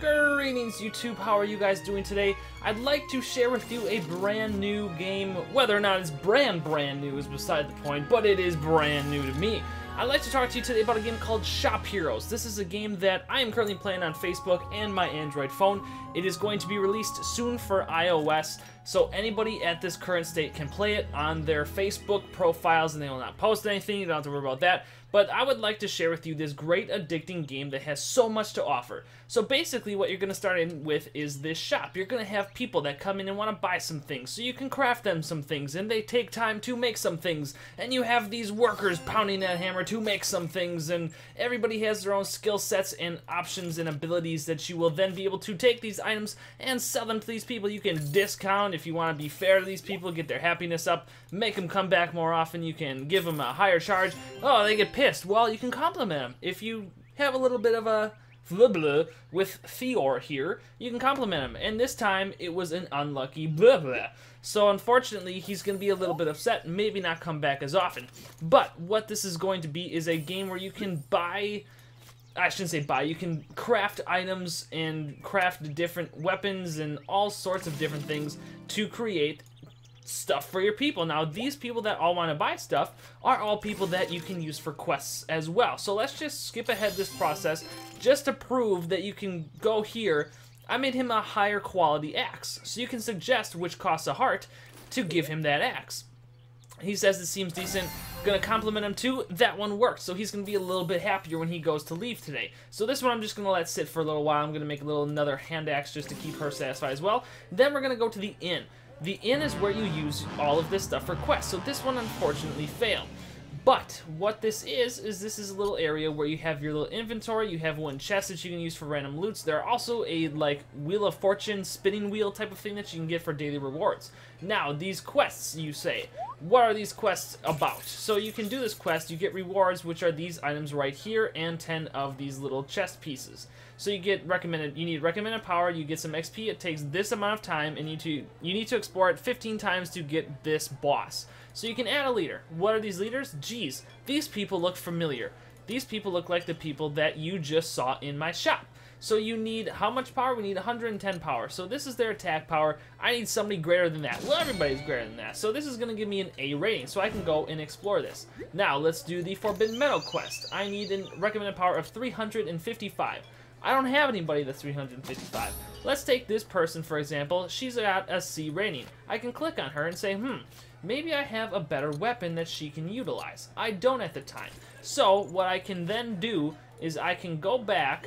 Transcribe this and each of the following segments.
Greetings YouTube, how are you guys doing today? I'd like to share with you a brand new game. Whether or not it's brand new is beside the point, but it is brand new to me. I'd like to talk to you today about a game called Shop Heroes. This is a game that I am currently playing on Facebook and my Android phone. It is going to be released soon for iOS, so anybody at this current state can play it on their Facebook profiles and they will not post anything. You don't have to worry about that. But I would like to share with you this great addicting game that has so much to offer. So basically what you're going to start in with is this shop. You're going to have people that come in and want to buy some things, so you can craft them some things, and they take time to make some things. And you have these workers pounding that hammer to make some things, and everybody has their own skill sets and options and abilities that you will then be able to take these items and sell them to these people. You can discount if you want to be fair to these people, get their happiness up, make them come back more often. You can give them a higher charge. Oh, they get pissed. Well, you can compliment them. If you have a little bit of a blah blah with Theor here, you can compliment him. And this time, it was an unlucky blah blah. So unfortunately, he's going to be a little bit upset, maybe not come back as often. But what this is going to be is a game where you can buy... I shouldn't say buy, you can craft items and craft different weapons and all sorts of different things to create stuff for your people. Now, these people that all want to buy stuff are all people that you can use for quests as well. So let's just skip ahead this process just to prove that you can go here. I made him a higher quality axe, so you can suggest which costs a heart to give him that axe. He says it seems decent. Gonna compliment him too. That one worked, so he's gonna be a little bit happier when he goes to leave today. So this one I'm just gonna let sit for a little while. I'm gonna make another hand axe just to keep her satisfied as well. Then we're gonna go to the inn. The inn is where you use all of this stuff for quests. So this one unfortunately failed. But what this is this is a little area where you have your little inventory, you have one chest that you can use for random loots. There are also a like Wheel of Fortune spinning wheel type of thing that you can get for daily rewards. Now, these quests, you say, what are these quests about? So you can do this quest, you get rewards, which are these items right here, and 10 of these little chest pieces. So you get recommended, you need recommended power, you get some XP, it takes this amount of time, and you need to explore it 15 times to get this boss. So you can add a leader. What are these leaders? Geez, these people look familiar. These people look like the people that you just saw in my shop. So you need, how much power? We need 110 power. So this is their attack power. I need somebody greater than that. Well, everybody's greater than that. So this is going to give me an A rating, so I can go and explore this. Now, let's do the Forbidden Metal quest. I need a recommended power of 355. I don't have anybody that's 355. Let's take this person, for example. She's at a C rating. I can click on her and say, maybe I have a better weapon that she can utilize. I don't at the time. So what I can then do is I can go back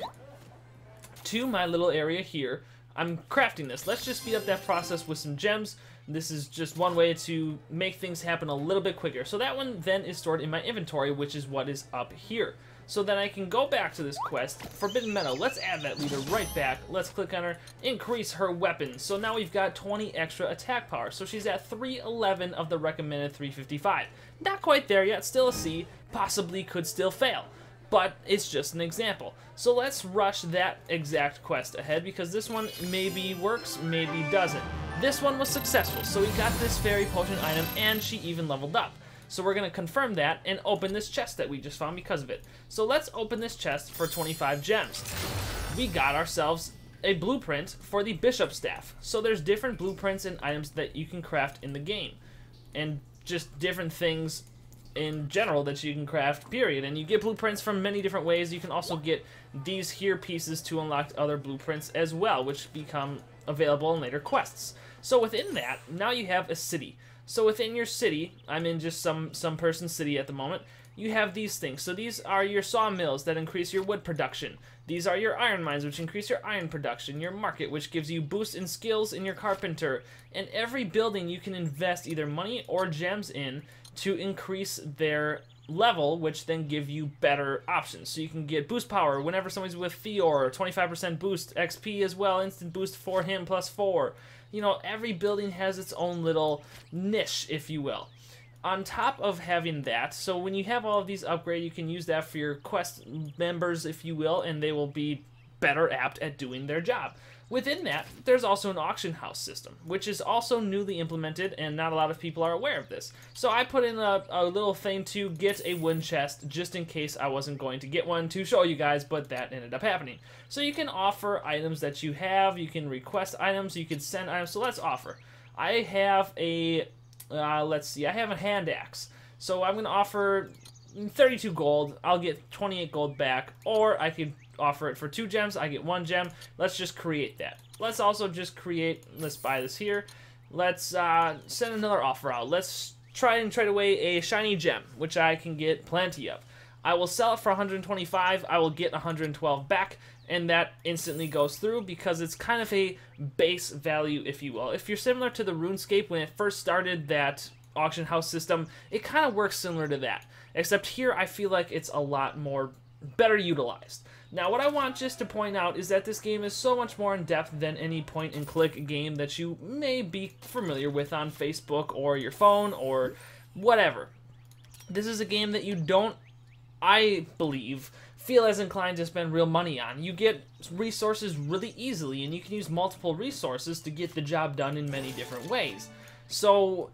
to my little area here. I'm crafting this. Let's just speed up that process with some gems. This is just one way to make things happen a little bit quicker. So that one then is stored in my inventory, which is what is up here. So then I can go back to this quest, Forbidden Metal. Let's add that leader right back. Let's click on her, increase her weapon. So now we've got 20 extra attack power. So she's at 311 of the recommended 355. Not quite there yet, still a C, possibly could still fail. But it's just an example. So let's rush that exact quest ahead, because this one maybe works, maybe doesn't. This one was successful, so we got this fairy potion item, and she even leveled up. So we're going to confirm that and open this chest that we just found because of it. So let's open this chest for 25 gems. We got ourselves a blueprint for the bishop staff. So there's different blueprints and items that you can craft in the game. And just different things in general that you can craft, period. And you get blueprints from many different ways. You can also get these here pieces to unlock other blueprints as well, which become available in later quests. So within that, now you have a city. So within your city, I'm in just some person's city at the moment, you have these things. So these are your sawmills that increase your wood production. These are your iron mines, which increase your iron production. Your market, which gives you boost in skills in your carpenter. And every building you can invest either money or gems in to increase their level, which then give you better options. So you can get boost power whenever somebody's with Theor, 25% boost XP as well, instant boost for him plus 4. You know, every building has its own little niche, if you will. On top of having that, so when you have all of these upgrades, you can use that for your quest members, if you will, and they will be better apt at doing their job. Within that, there's also an auction house system, which is also newly implemented, and not a lot of people are aware of this. So I put in a little thing to get a wooden chest, just in case I wasn't going to get one to show you guys, but that ended up happening. So you can offer items that you have, you can request items, you can send items, so let's offer. I have a, let's see, I have a hand axe. So I'm going to offer 32 gold, I'll get 28 gold back, or I could offer it for 2 gems, I get 1 gem. Let's just create that. Let's also just create, let's buy this here. Let's send another offer out. Let's try and trade away a shiny gem, which I can get plenty of. I will sell it for 125, I will get 112 back, and that instantly goes through because it's kind of a base value, if you will. If you're similar to the RuneScape when it first started, that auction house system, it kind of works similar to that. Except here, I feel like it's a lot more better utilized. Now, what I want just to point out is that this game is so much more in-depth than any point-and-click game that you may be familiar with on Facebook or your phone or whatever. This is a game that you don't, I believe, feel as inclined to spend real money on. You get resources really easily, and you can use multiple resources to get the job done in many different ways. So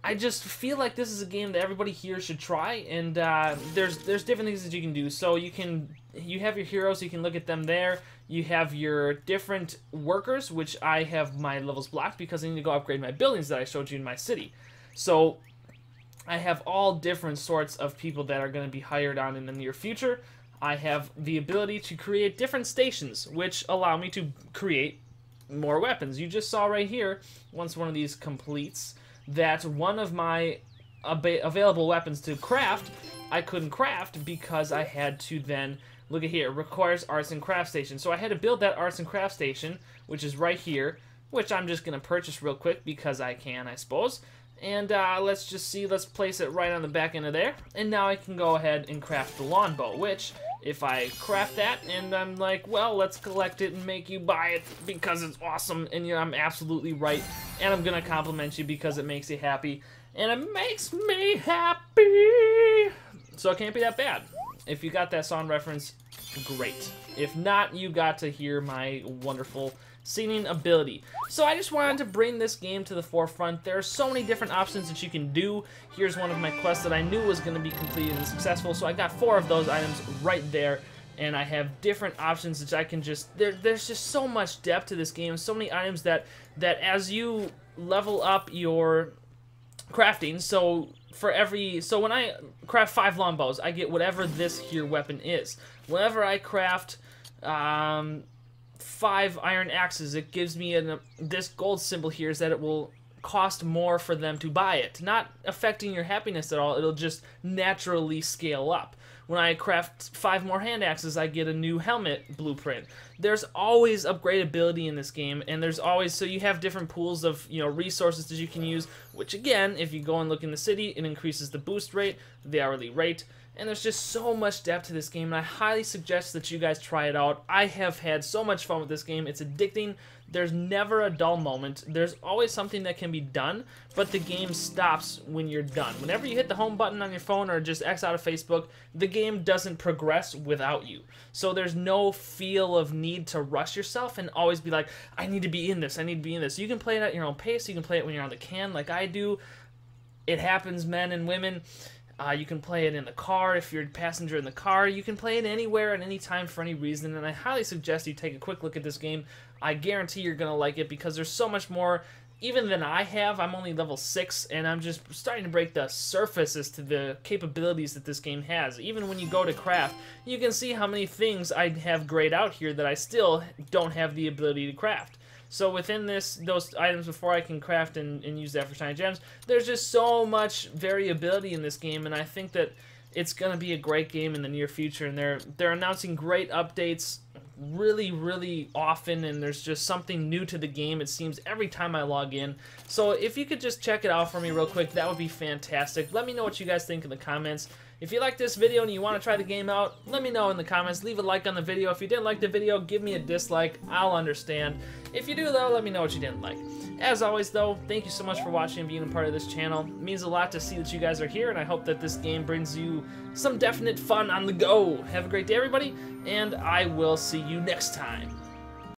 I just feel like this is a game that everybody here should try, and there's different things that you can do. So you have your heroes, you can look at them there. You have your different workers, which I have my levels blocked because I need to go upgrade my buildings that I showed you in my city. So I have all different sorts of people that are going to be hired on in the near future. I have the ability to create different stations, which allow me to create more weapons. You just saw right here, once one of these completes, that one of my available weapons to craft, I couldn't craft because I had to then, look at here, requires arts and craft station. So I had to build that arts and craft station, which is right here, which I'm just going to purchase real quick because I can, I suppose. And let's just see, let's place it right on the back end of there. And now I can go ahead and craft the longbow, which, if I craft that and I'm like, well, let's collect it and make you buy it because it's awesome, and I'm absolutely right, and I'm gonna compliment you because it makes you happy, and it makes me happy, so it can't be that bad. If you got that song reference, great. If not, you got to hear my wonderful singing ability. So I just wanted to bring this game to the forefront. There are so many different options that you can do. Here's one of my quests that I knew was going to be completed and successful, so I got 4 of those items right there, and I have different options that I can just, there's just so much depth to this game, so many items that as you level up your crafting, so when I craft 5 longbows, I get whatever this here weapon is. Whenever I craft 5 iron axes, it gives me this gold symbol here is that it will cost more for them to buy it. Not affecting your happiness at all, it'll just naturally scale up. When I craft 5 more hand axes, I get a new helmet blueprint. There's always upgradability in this game, and there's always, so you have different pools of, you know, resources that you can use, which again, if you go and look in the city, it increases the boost rate, the hourly rate, and there's just so much depth to this game, and I highly suggest that you guys try it out. I have had so much fun with this game. It's addicting. There's never a dull moment. There's always something that can be done, but the game stops when you're done. Whenever you hit the home button on your phone or just X out of Facebook, the game doesn't progress without you. So there's no feel of need to rush yourself and always be like, I need to be in this, I need to be in this. You can play it at your own pace. You can play it when you're on the can like I do. It happens, men and women. You can play it in the car if you're a passenger in the car. You can play it anywhere at any time for any reason, and I highly suggest you take a quick look at this game. I guarantee you're going to like it because there's so much more even than I have. I'm only level 6, and I'm just starting to break the surface as to the capabilities that this game has. Even when you go to craft, you can see how many things I have grayed out here that I still don't have the ability to craft. So within those items before I can craft and use that for shiny gems, there's just so much variability in this game, and I think that it's going to be a great game in the near future, and they're announcing great updates really, really often, and there's just something new to the game, it seems, every time I log in. So if you could just check it out for me real quick, that would be fantastic. Let me know what you guys think in the comments. If you like this video and you want to try the game out, let me know in the comments. Leave a like on the video. If you didn't like the video, give me a dislike. I'll understand. If you do, though, let me know what you didn't like. As always, though, thank you so much for watching and being a part of this channel. It means a lot to see that you guys are here, and I hope that this game brings you some definite fun on the go. Have a great day, everybody, and I will see you. see you next time.